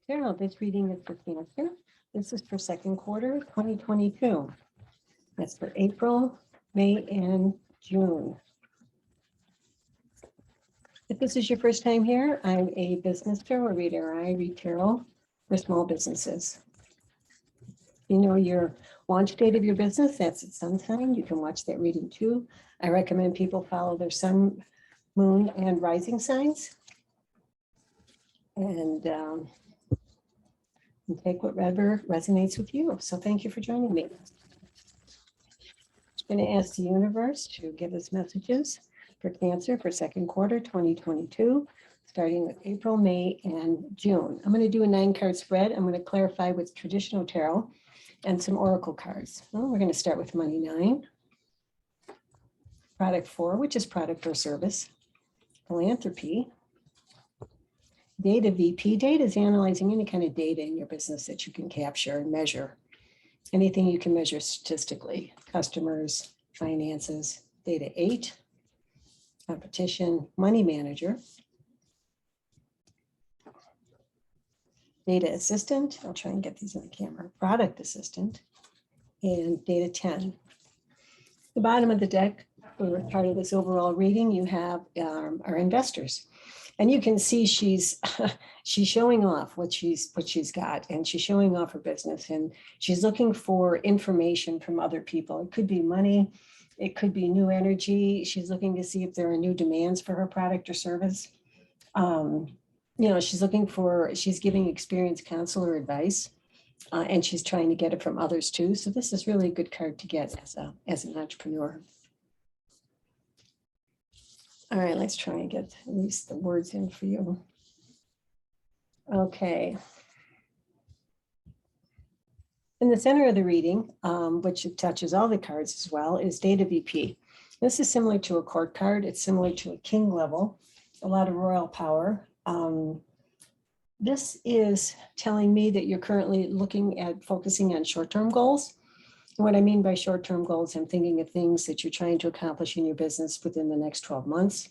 Carol, this reading is for Cancer. This is for second quarter 2022. That's for April, May, and June. If this is your first time here, I'm a business tarot reader. I read tarot for small businesses. You know your launch date of your business, that's at sun sign. You can watch that reading too. I recommend people follow their sun, moon, and rising signs. And take whatever resonates with you. So thank you for joining me. I'm going to ask the universe to give us messages for Cancer for second quarter 2022, starting with April, May, and June. I'm going to do a 9-card spread. I'm going to clarify with traditional tarot and some oracle cards. Well, we're going to start with money 9, product 4, which is product or service, philanthropy, data VP. Data is analyzing any kind of data in your business that you can capture and measure. Anything you can measure statistically, customers, finances. Data 8, competition, money manager. Data assistant, I'll try and get these in the camera, product assistant, and data 10. The bottom of the deck, for part of this overall reading, you have our investors. And you can see she's showing off what she's got, and she's showing off her business, and she's looking for information from other people. It could be money, it could be new energy. She's looking to see if there are new demands for her product or service. You know, she's giving experienced counsel or advice, and she's trying to get it from others too. So this is really a good card to get as an entrepreneur. All right, let's try and get at least the words in for you. Okay. In the center of the reading, which touches all the cards as well, is data VP. This is similar to a court card. It's similar to a king level, a lot of royal power. This is telling me that you're currently looking at focusing on short-term goals. And what I mean by short-term goals, I'm thinking of things that you're trying to accomplish in your business within the next 12 months.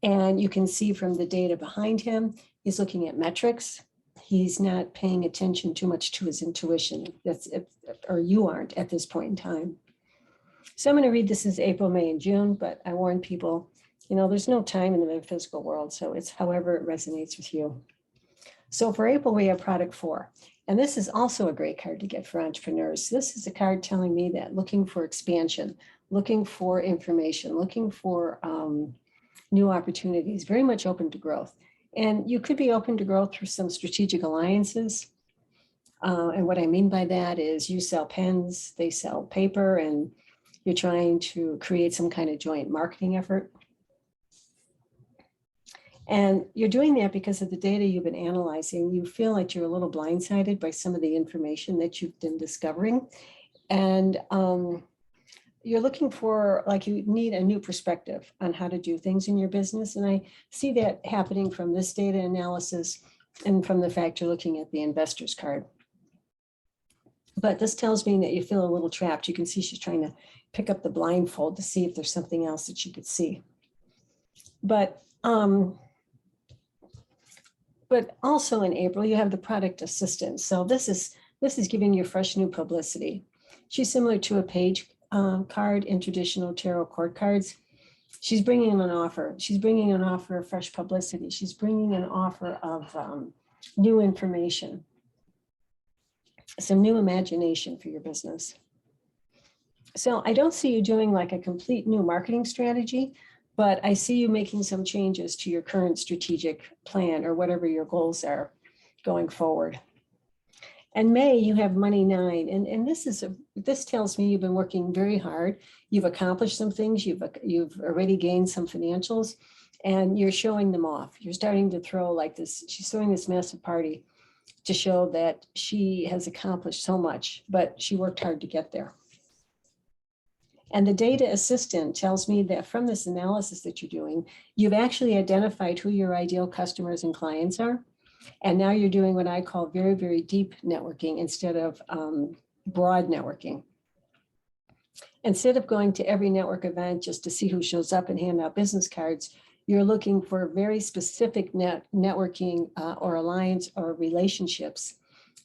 And you can see from the data behind him, he's looking at metrics. He's not paying attention too much to his intuition. Or you aren't at this point in time. So I'm going to read this as April, May, and June, but I warn people, you know, there's no time in the metaphysical world, so it's however it resonates with you. So for April, we have product 4. And this is also a great card to get for entrepreneurs. This is a card telling me that looking for expansion, looking for information, looking for new opportunities, very much open to growth. And you could be open to growth through some strategic alliances. And what I mean by that is you sell pens, they sell paper, and you're trying to create some kind of joint marketing effort. And you're doing that because of the data you've been analyzing. You feel like you're a little blindsided by some of the information that you've been discovering. And you're looking for, like, you need a new perspective on how to do things in your business. And I see that happening from this data analysis and from the fact you're looking at the investor's card. But this tells me that you feel a little trapped. You can see she's trying to pick up the blindfold to see if there's something else that she could see. But also in April, you have the product assistant. So this is giving you fresh new publicity. She's similar to a page card in traditional tarot court cards. She's bringing an offer. She's bringing an offer of fresh publicity. She's bringing an offer of new information, some new imagination for your business. So I don't see you doing like a complete new marketing strategy, but I see you making some changes to your current strategic plan or whatever your goals are going forward. And May, you have money 9, and this tells me you've been working very hard. You've accomplished some things. You've already gained some financials, and you're showing them off. You're starting to throw like this. She's throwing this massive party to show that she has accomplished so much, but she worked hard to get there. And the data assistant tells me that from this analysis that you're doing, you've actually identified who your ideal customers and clients are. And now you're doing what I call very, very deep networking instead of broad networking. Instead of going to every network event just to see who shows up and hand out business cards, You're looking for very specific networking or alliance or relationships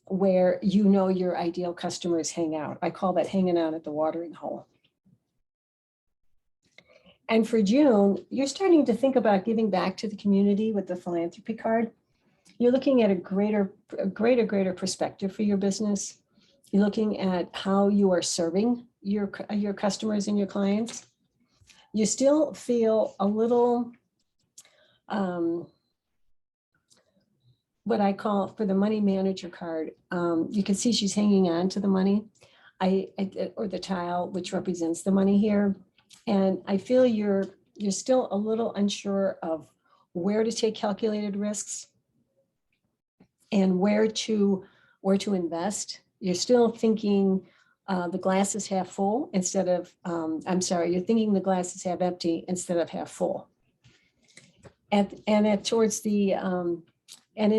where you know your ideal customers hang out. I call that hanging out at the watering hole. And for June, you're starting to think about giving back to the community with the philanthropy card. You're looking at a greater perspective for your business. You're looking at how you are serving your customers and your clients. You still feel a little, what I call for the money manager card. You can see she's hanging on to the money, or the tile, which represents the money here. And I feel you're still a little unsure of where to take calculated risks and where to invest. You're still thinking the glass is half full instead of, you're thinking the glass is half empty instead of half full. And then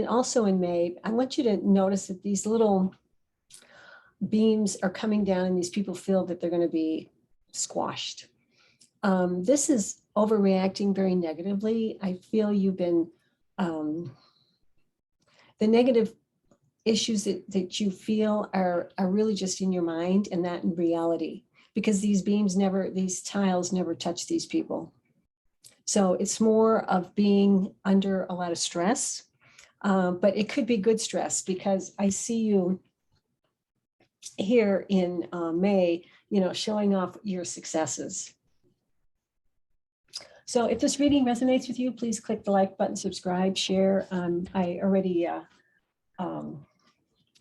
also in May, I want you to notice that these little beams are coming down and these people feel that they're going to be squashed. This is overreacting very negatively. I feel you've been, the negative issues that you feel are really just in your mind and not in reality, because these tiles never touch these people. So it's more of being under a lot of stress, but it could be good stress, because I see you here in May, showing off your successes. So if this reading resonates with you, please click the like button, subscribe, share. I already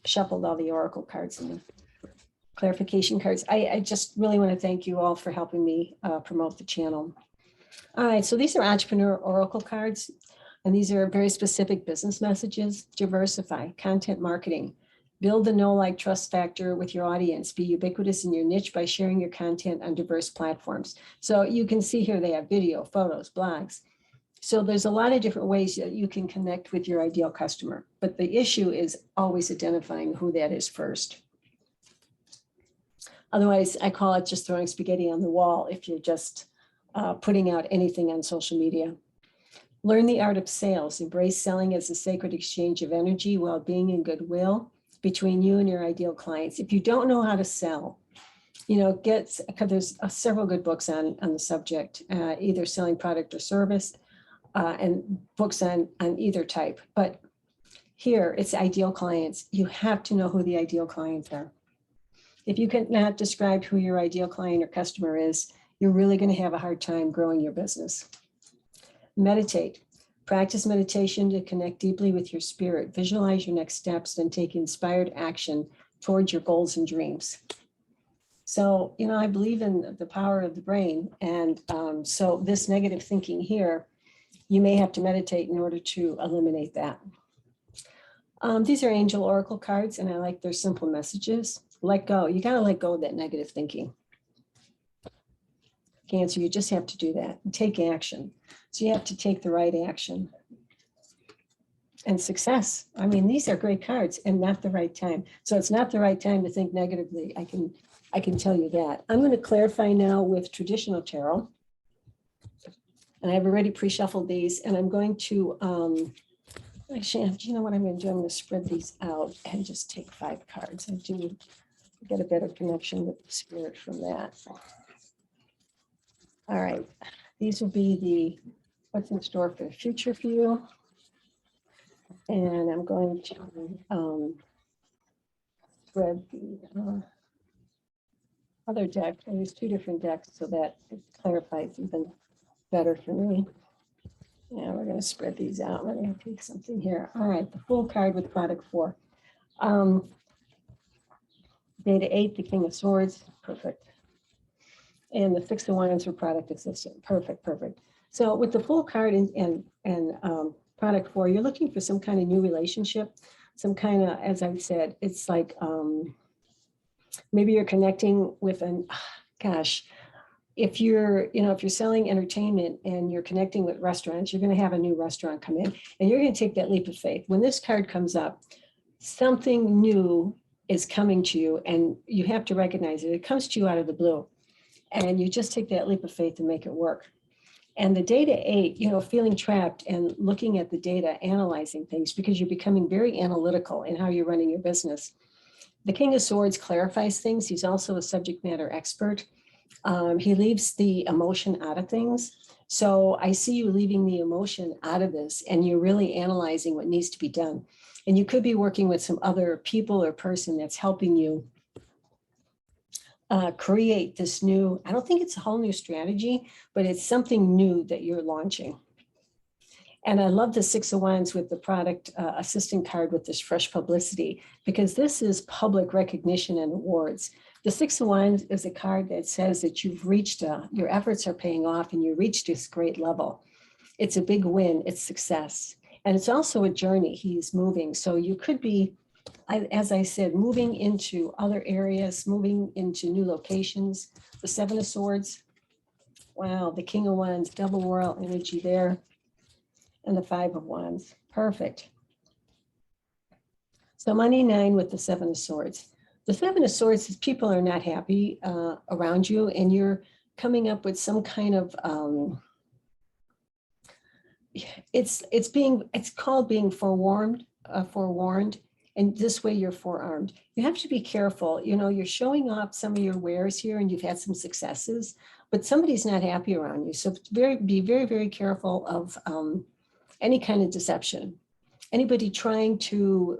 shuffled all the oracle cards and the clarification cards. I just really want to thank you all for helping me promote the channel. All right, so these are entrepreneur oracle cards, and these are very specific business messages. Diversify, content marketing, build the know, like, trust factor with your audience, be ubiquitous in your niche by sharing your content on diverse platforms. So you can see here they have video, photos, blogs. So there's a lot of different ways that you can connect with your ideal customer, but the issue is always identifying who that is first. Otherwise, I call it just throwing spaghetti on the wall if you're just putting out anything on social media. Learn the art of sales. Embrace selling as a sacred exchange of energy, well-being, and goodwill between you and your ideal clients. If you don't know how to sell, because there's several good books on the subject, either selling product or service, and books on either type. But here, it's ideal clients. You have to know who the ideal clients are. If you cannot describe who your ideal client or customer is, you're really going to have a hard time growing your business. Meditate. Practice meditation to connect deeply with your spirit. Visualize your next steps and take inspired action towards your goals and dreams. So, I believe in the power of the brain. And so this negative thinking here, you may have to meditate in order to eliminate that. These are angel oracle cards, and I like their simple messages. Let go. You got to let go of that negative thinking. Cancer, you just have to do that and take action. So you have to take the right action. And success. I mean, these are great cards and not the right time. So it's not the right time to think negatively. I can tell you that. I'm going to clarify now with traditional tarot. And I've already pre-shuffled these, and I'm going to, actually, do you know what I'm going to do? I'm going to spread these out and just take 5 cards. I do get a better connection with the spirit from that. All right, these will be what's in store for the future for you. And I'm going to spread the other deck. I use 2 different decks so that it clarifies even better for me. Yeah, we're going to spread these out. Let me take something here. All right, the Fool card with product 4. Data 8, the King of Swords, perfect. And the 6 of Wands for product assistant, perfect. So with the Fool card and product 4, you're looking for some kind of new relationship, some kind of, as I've said, it's like maybe you're connecting with if you're selling entertainment and you're connecting with restaurants, you're going to have a new restaurant come in and you're going to take that leap of faith. When this card comes up, something new is coming to you and you have to recognize it. It comes to you out of the blue and you just take that leap of faith and make it work. And the data 8, feeling trapped and looking at the data, analyzing things, because you're becoming very analytical in how you're running your business. The King of Swords clarifies things. He's also a subject matter expert. He leaves the emotion out of things. So I see you leaving the emotion out of this, and you're really analyzing what needs to be done. And you could be working with some other people or person that's helping you create this new, I don't think it's a whole new strategy, but it's something new that you're launching. And I love the 6 of Wands with the product assistant card with this fresh publicity, because this is public recognition and awards. The 6 of Wands is a card that says that you've reached, your efforts are paying off and you reached this great level. It's a big win, it's success. And it's also a journey, he's moving. So you could be, as I said, moving into other areas, moving into new locations. The 7 of Swords, wow, the King of Wands, double royal energy there. And the 5 of Wands, perfect. So money 9 with the 7 of Swords. The 7 of Swords is people are not happy around you, and you're coming up with some kind of, it's called being forewarned, and this way you're forearmed. You have to be careful. You're showing off some of your wares here, and you've had some successes, but somebody's not happy around you. So be very, very careful of any kind of deception. Anybody trying to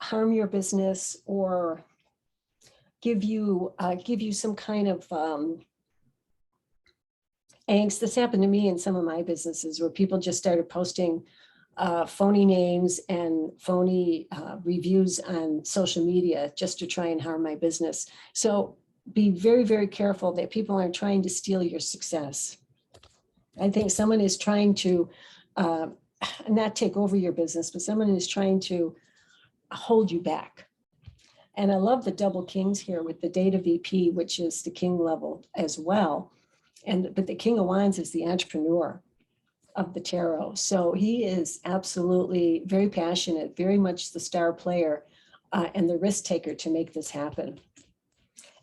harm your business or give you some kind of angst. This happened to me in some of my businesses, where people just started posting phony names and phony reviews on social media just to try and harm my business. So be very, very careful that people aren't trying to steal your success. I think someone is trying to not take over your business, but someone is trying to hold you back. And I love the double kings here with the data VP, which is the king level as well. But the King of Wands is the entrepreneur of the tarot. So he is absolutely very passionate, very much the star player and the risk taker to make this happen.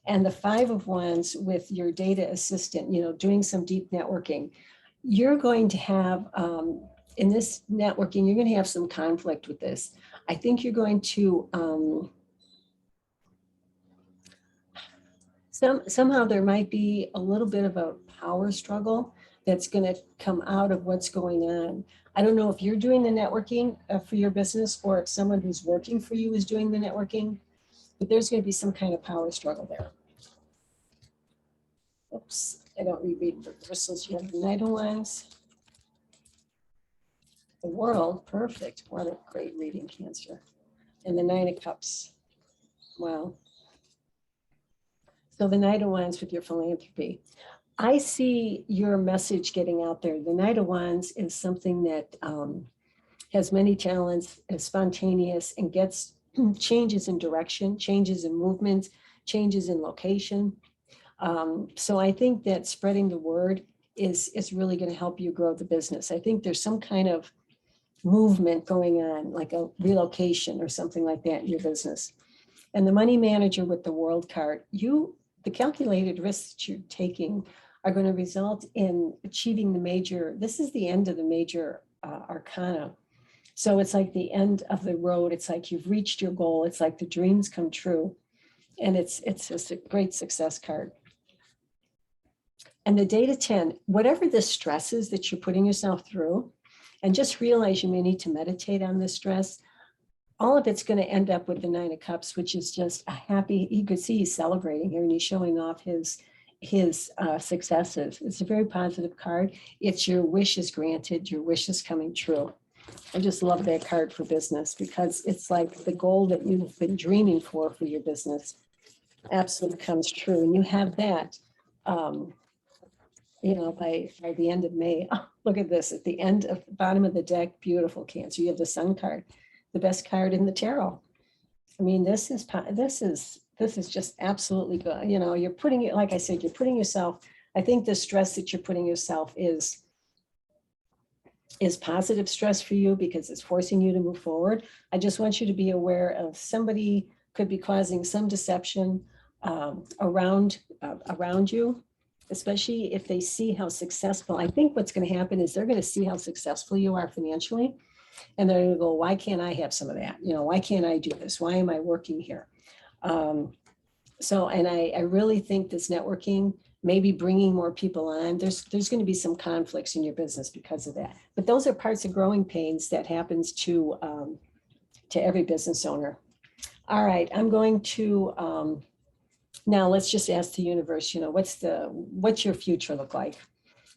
And the 5 of Wands with your data assistant, doing some deep networking. You're going to have, in this networking, you're going to have some conflict with this. I think you're going to, somehow there might be a little bit of a power struggle that's going to come out of what's going on. I don't know if you're doing the networking for your business, or if someone who's working for you is doing the networking, but there's going to be some kind of power struggle there. Oops, I don't reread the bristles. You have the Knight of Wands. The World, perfect. What a great reading, Cancer. And the 9 of Cups. Wow. So the Knight of Wands with your philanthropy. I see your message getting out there. The Knight of Wands is something that has many talents, is spontaneous, and gets changes in direction, changes in movement, changes in location. So I think that spreading the word is really going to help you grow the business. I think there's some kind of movement going on, like a relocation or something like that in your business. And the money manager with the World card, the calculated risks that you're taking are going to result in achieving the major, this is the end of the major arcana. So it's like the end of the road. It's like you've reached your goal. It's like the dreams come true. And it's just a great success card. And the data 10, whatever the stress is that you're putting yourself through, and just realize you may need to meditate on this stress, all of it's going to end up with the 9 of Cups, which is just a happy, you could see he's celebrating here and he's showing off his successes. It's a very positive card. It's your wish is granted, your wish is coming true. I just love that card for business, because it's like the goal that you've been dreaming for your business absolutely comes true. And you have that, by the end of May. Oh, look at this, at the end of the bottom of the deck, beautiful, Cancer. You have the Sun card, the best card in the tarot. I mean, this is just absolutely good. You're putting it, like I said, you're putting yourself, I think the stress that you're putting yourself is positive stress for you, because it's forcing you to move forward. I just want you to be aware of somebody could be causing some deception around you especially if they see how successful. I think what's going to happen is they're going to see how successful you are financially. And they're going to go, why can't I have some of that? Why can't I do this? Why am I working here? And I really think this networking, maybe bringing more people on, there's going to be some conflicts in your business because of that. But those are parts of growing pains that happens to every business owner. All right, I'm going to, now let's just ask the universe, what's your future look like?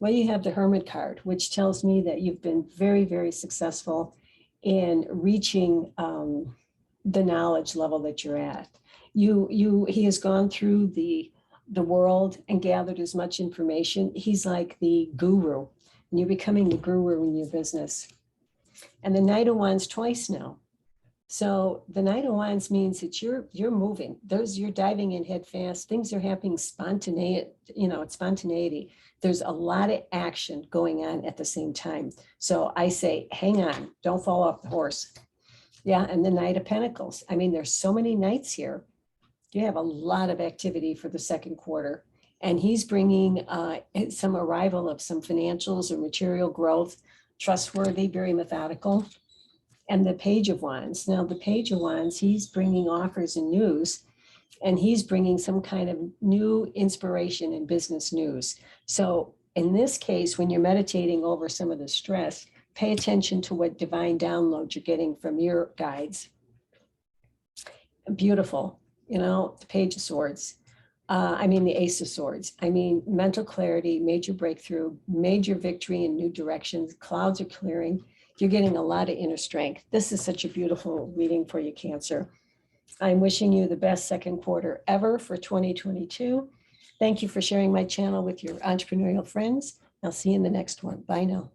Well, you have the Hermit card, which tells me that you've been very, very successful in reaching the knowledge level that you're at. He has gone through the world and gathered as much information. He's like the guru, and you're becoming the guru in your business. And the Knight of Wands twice now. So the Knight of Wands means that you're moving. You're diving in head fast. Things are happening spontaneity. It's spontaneity. There's a lot of action going on at the same time. So I say, hang on, don't fall off the horse. Yeah, and the Knight of Pentacles. I mean, there's so many knights here. You have a lot of activity for the second quarter. And he's bringing some arrival of some financials or material growth, trustworthy, very methodical. And the Page of Wands. Now, the Page of Wands, he's bringing offers and news, and he's bringing some kind of new inspiration in business news. So in this case, when you're meditating over some of the stress, pay attention to what divine downloads you're getting from your guides. Beautiful, the Page of Swords. The Ace of Swords. Mental clarity, major breakthrough, major victory in new directions. Clouds are clearing. You're getting a lot of inner strength. This is such a beautiful reading for you, Cancer. I'm wishing you the best second quarter ever for 2022. Thank you for sharing my channel with your entrepreneurial friends. I'll see you in the next one. Bye now.